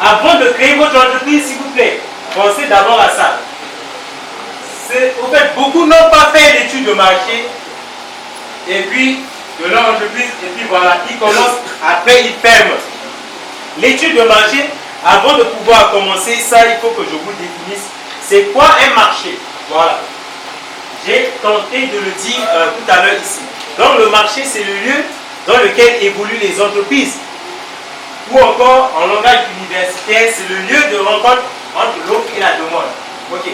Avant de créer votre entreprise, s'il vous plaît, pensez d'abord à ça. Au fait, beaucoup n'ont pas fait l'étude de marché et puis de leur entreprise, et puis voilà, ils commencent, après ils ferment. L'étude de marché, avant de pouvoir commencer ça, il faut que je vous définisse c'est quoi un marché. Voilà. J'ai tenté de le dire tout à l'heure ici. Donc le marché, c'est le lieu dans lequel évoluent les entreprises. Ou encore, en langage universitaire, c'est le lieu de rencontre entre l'offre et la demande. Ok.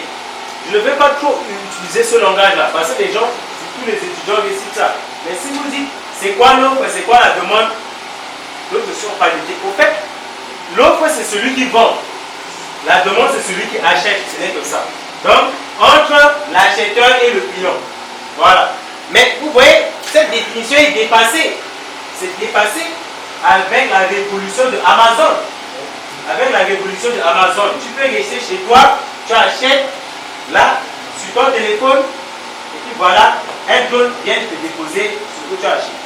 Je ne vais pas trop utiliser ce langage-là, parce que les gens, tous les étudiants récitent ça. Mais si vous dites, c'est quoi l'offre, c'est quoi la demande, d'autres ne sont pas dit. Au fait, l'offre, c'est celui qui vend. La demande, c'est celui qui achète. Ce n'est que ça. Donc, entre l'acheteur et le client. Voilà. Mais vous voyez, cette définition est dépassée. C'est dépassé avec la révolution de Amazon. Avec la révolution de Amazon, tu peux rester chez toi, tu achètes là, sur ton téléphone, et puis voilà, un drone vient te déposer ce que tu achètes.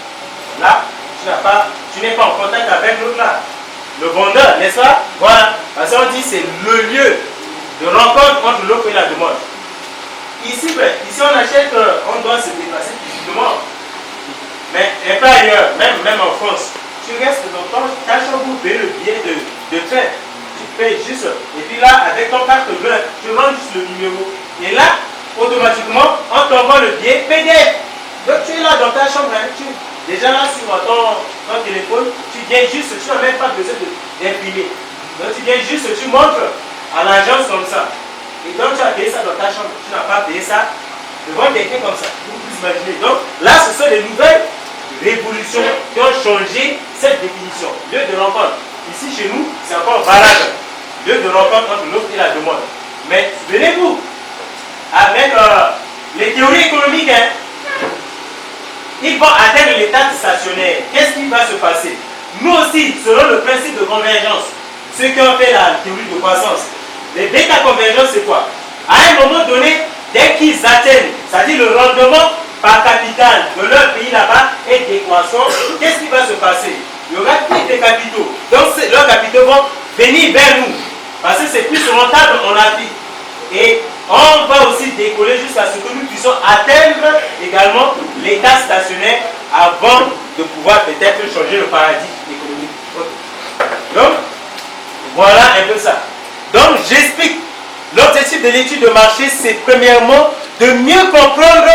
Là, tu n'es pas en contact avec l'autre là. Le vendeur, n'est-ce pas? Voilà. Parce qu'on dit c'est le lieu de rencontre entre l'offre et la demande. Ici, on achète, on doit se déplacer physiquement. Mais pas ailleurs, même en France. Tu restes dans ta chambre pour payer le billet de train. Tu payes juste. Et puis là, avec ton carte bleue, tu rends juste le numéro. Et là, automatiquement, on t'envoie le billet PDF. Donc tu es là dans ta chambre. Déjà là sur ton téléphone, tu viens juste, tu n'as même pas besoin d'imprimer. Donc tu viens juste, tu montres à l'agence comme ça. Et donc tu as payé ça dans ta chambre. Tu n'as pas payé ça devant quelqu'un comme ça. Vous pouvez imaginer. Donc là, ce sont les nouvelles révolutions qui ont changé cette définition. Lieu de rencontre. Ici chez nous, c'est encore valable. Lieu de rencontre entre l'offre et la demande. Mais souvenez-vous, avec les théories économiques, ils vont atteindre l'état stationnaire. Qu'est-ce qui va se passer? Nous aussi, selon le principe de convergence, ceux qui ont fait la théorie de croissance, les bêta convergence, c'est quoi? À un moment donné, dès qu'ils atteignent, c'est-à-dire le rendement par capital de leur pays là-bas est décroissant, qu'est-ce qui va se passer? Il y aura plus de capitaux. Donc leurs capitaux vont venir vers nous. Parce que c'est plus rentable en Afrique. Et on va aussi décoller jusqu'à ce que nous puissions atteindre également l'état stationnaire avant de pouvoir peut-être changer le paradigme économique. Donc, voilà un peu ça. Donc, j'explique. L'objectif de l'étude de marché, c'est premièrement de mieux comprendre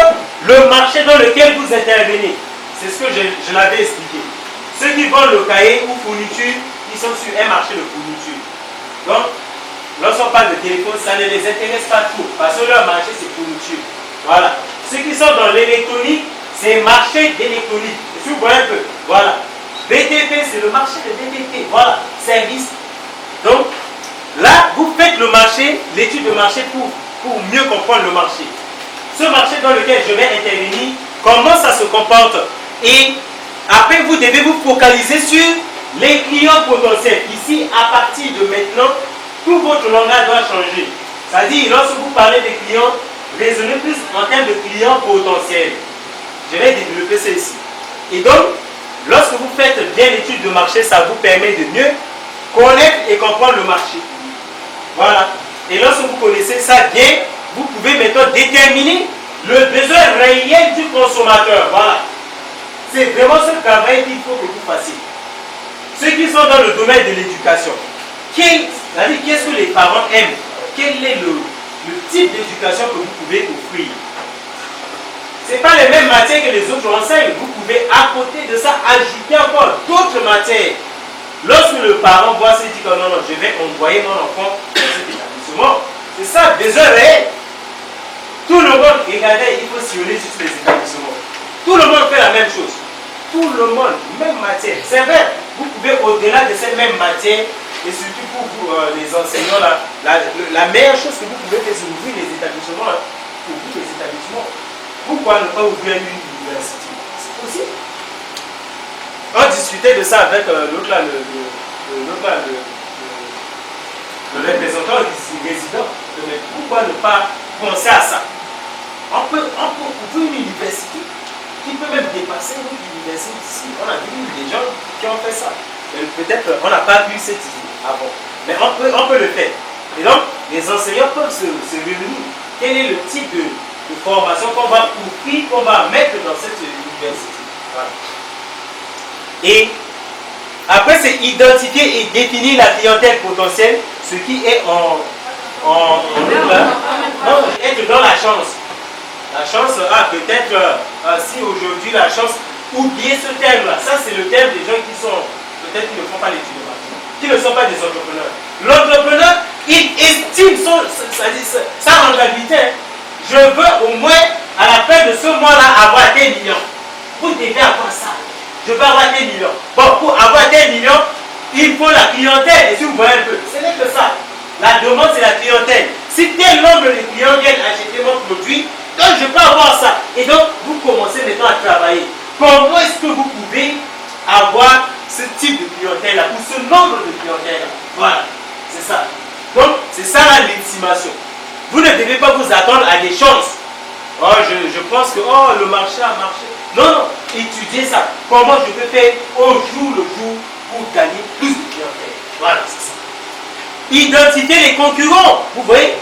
le marché dans lequel vous intervenez. C'est ce que je l'avais expliqué. Ceux qui vendent le cahier ou fourniture, ils sont sur un marché de fourniture. Donc, lorsqu'on parle de téléphone, ça ne les intéresse pas trop, parce que leur marché, c'est fourniture. Voilà. Ceux qui sont dans l'électronique, c'est marché d'électronique. Si vous voyez un peu, voilà. BTP, c'est le marché de BTP. Voilà, service. Donc, là, vous faites le marché, l'étude de marché pour mieux comprendre le marché. Ce marché dans lequel je vais intervenir, comment ça se comporte. Et après, vous devez vous focaliser sur les clients potentiels. Ici, à partir de maintenant, tout votre langage doit changer. C'est-à-dire, lorsque vous parlez des clients, raisonnez plus en termes de clients potentiels. Je vais développer ça ici. Et donc, lorsque vous faites bien l'étude de marché, ça vous permet de mieux connaître et comprendre le marché. Voilà. Et lorsque vous connaissez ça bien, vous pouvez maintenant déterminer le besoin réel du consommateur. Voilà. C'est vraiment ce travail qu'il faut que vous fassiez. Ceux qui sont dans le domaine de l'éducation, qu'est-ce que les parents aiment? Quel est le type d'éducation que vous pouvez offrir? Ce n'est pas les mêmes matières que les autres enseignent. Vous pouvez à côté de ça ajouter encore d'autres matières. Lorsque le parent voit ça, il dit que non, je vais envoyer mon enfant dans cet établissement. C'est ça, besoin réel. Tout le monde, regardez, il faut sillonner sur les établissements. Tout le monde fait la même chose. Tout le monde, même matière. C'est vrai, vous pouvez au-delà de cette même matière, et surtout pour vous, les enseignants, la meilleure chose que vous pouvez faire, c'est ouvrir les établissements. Ouvrir les établissements. Pourquoi ne pas ouvrir une université? C'est possible. On discutait de ça avec l'autre là, le représentant du résident. Mais pourquoi ne pas penser à ça? On peut ouvrir une université qui peut même dépasser notre université ici. On a vu des gens qui ont fait ça. Peut-être on n'a pas vu cette idée. Ah bon. Mais on peut le faire. Et donc, les enseignants peuvent se réunir. Quel est le type de formation qu'on va offrir, qu'on va mettre dans cette université. Voilà. Et après, c'est identifier et définir la clientèle potentielle, ce qui est être dans la chance. La chance, peut-être, si aujourd'hui la chance, oubliez ce terme-là. Ça, c'est le terme des gens qui sont, peut-être, qui ne font pas l'étude de marché, qui ne sont pas des entrepreneurs. L'entrepreneur, il estime sa rentabilité. Je veux au moins, à la fin de ce mois-là, avoir des millions. Vous devez avoir ça. Je veux avoir des millions. Bon, pour avoir des millions, il faut la clientèle. Et si vous voyez un peu, ce n'est que ça. La demande, c'est la clientèle. Si tel nombre de clients viennent acheter mon produit, donc je peux avoir ça. Et donc, vous commencez maintenant à travailler. Comment est-ce que vous pouvez avoir ce type de clientèle-là, ou ce nombre de clientèle-là? Voilà, c'est ça. Donc, c'est ça l'estimation. Vous ne devez pas vous attendre à des chances. Oh, je pense que le marché a marché. Non, non, étudiez ça. Comment je peux faire au jour le jour pour gagner plus de clientèle. Voilà, c'est ça. Identifier les concurrents. Vous voyez,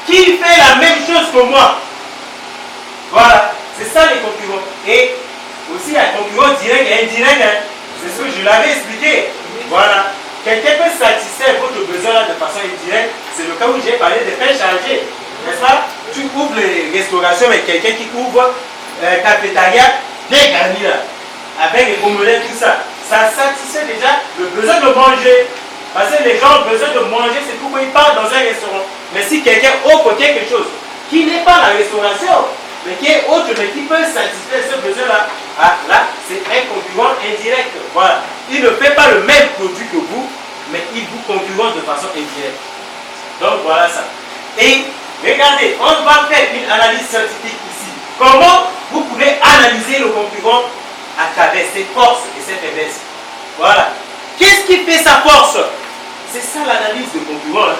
qui fait la même chose que moi. Voilà, c'est ça les concurrents. Et aussi, il y a concurrents directs et indirects. Hein. C'est ce que je l'avais expliqué. Voilà. Quelqu'un peut satisfaire votre besoin de façon indirecte. C'est le cas où j'ai parlé de faire charger. N'est-ce pas? Tu ouvres les restaurations avec quelqu'un qui ouvre cafétéria bien garni là. Avec les omelettes, tout ça. Ça satisfait déjà le besoin de manger. Parce que les gens ont besoin de manger, c'est pourquoi ils partent dans un restaurant. Mais si quelqu'un offre quelque chose qui n'est pas la restauration, mais qui est autre, mais qui peut satisfaire ce besoin-là, là, c'est un concurrent indirect. Voilà. Il ne fait pas le même produit que vous, mais il vous concurrence de façon indirecte. Donc voilà ça. Et regardez, on va faire une analyse scientifique ici. Comment vous pouvez analyser le concurrent à travers ses forces et ses faiblesses. Voilà. Qu'est-ce qui fait sa force? C'est ça l'analyse de concurrent. Hein.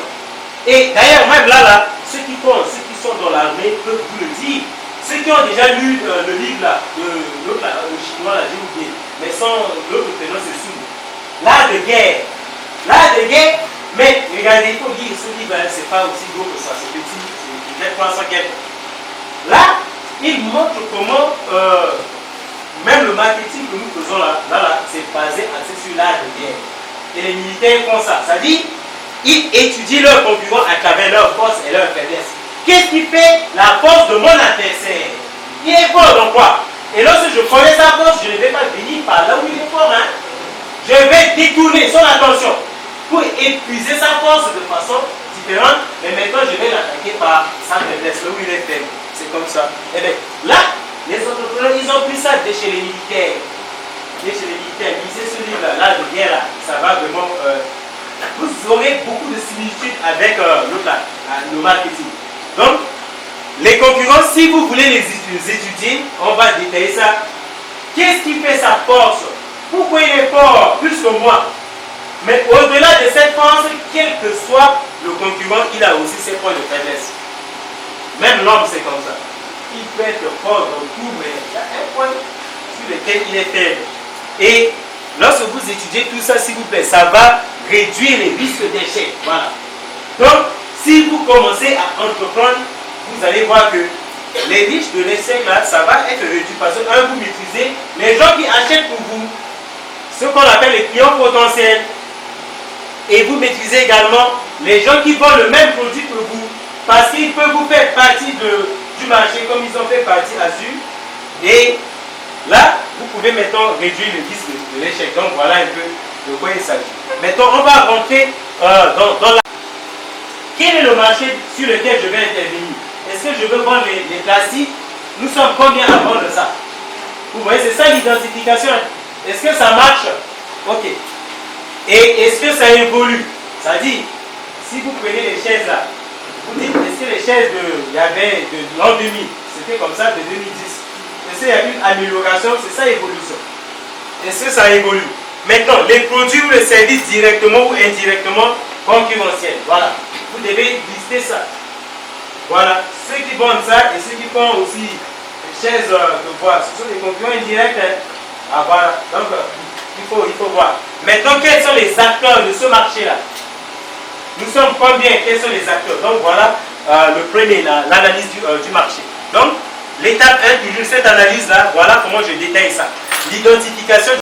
Et d'ailleurs, même là, ceux qui sont dans l'armée peuvent vous le dire. Ceux qui ont déjà lu le livre là, le chinois, là, j'ai oublié, mais l'autre prénom c'est Sun. L'art de guerre. L'art de guerre, mais regardez, il faut lire ce livre, hein, c'est pas aussi gros que ça, c'est petit, c'est peut-être 300 quelques. Là, il montre comment, même le marketing que nous faisons là, c'est basé assez sur l'art de guerre. Et les militaires font ça. Ça dit, ils étudient leurs concurrents à travers leurs forces et leurs faiblesses. Qu'est-ce qui fait la force de mon adversaire? Il est fort dans quoi? Et lorsque je connais sa force, je ne vais pas venir par là où il est fort. Hein? Je vais détourner son attention pour épuiser sa force de façon différente. Mais maintenant, je vais l'attaquer par sa faiblesse, là où il est faible. C'est comme ça. Et bien, là, les entrepreneurs, ils ont pris ça de chez les militaires. Chez les militaires, lisez ce livre-là, l'art de guerre, là, ça va vraiment. Vous aurez beaucoup de similitudes avec le marketing. Donc, les concurrents, si vous voulez les étudier, on va détailler ça. Qu'est-ce qui fait sa force? Pourquoi il est fort plus que moi? Mais au-delà de cette force, quel que soit le concurrent, il a aussi ses points de faiblesse. Même l'homme, c'est comme ça. Il peut être fort dans tout, mais il y a un point sur lequel il est faible. Et lorsque vous étudiez tout ça, s'il vous plaît, ça va réduire les risques d'échec. Voilà. Donc, si vous commencez à entreprendre, vous allez voir que les risques de l'échec, là, ça va être réduit parce que, vous maîtrisez les gens qui achètent pour vous, ce qu'on appelle les clients potentiels. Et vous maîtrisez également les gens qui vendent le même produit que vous, parce qu'ils peuvent vous faire partie du marché comme ils ont fait partie Azure. Et là, vous pouvez maintenant réduire le risque de l'échec. Donc voilà un peu de quoi il s'agit. Maintenant, on va rentrer dans la... Quel est le marché sur lequel je vais intervenir? Est-ce que je veux vendre les plastiques? Nous sommes combien à vendre ça? Vous voyez, c'est ça l'identification. Est-ce que ça marche? Ok. Et est-ce que ça évolue? Ça dit, si vous prenez les chaises là, vous dites, est-ce que les chaises il y avait de l'an 2000, c'était comme ça de 2010? Est-ce qu'il y a une amélioration? C'est ça l'évolution. Est-ce que ça évolue? Maintenant, les produits ou les services directement ou indirectement concurrentiels. Voilà. Vous devez lister ça. Voilà. Ceux qui vendent ça et ceux qui font aussi les chaises de bois, ce sont des concurrents indirects. Hein. Ah voilà. Donc, il faut voir. Maintenant, quels sont les acteurs de ce marché-là? Nous sommes combien? Quels sont les acteurs? Donc voilà le premier, l'analyse du marché. Donc, l'étape 1, toujours cette analyse-là, voilà comment je détaille ça. L'identification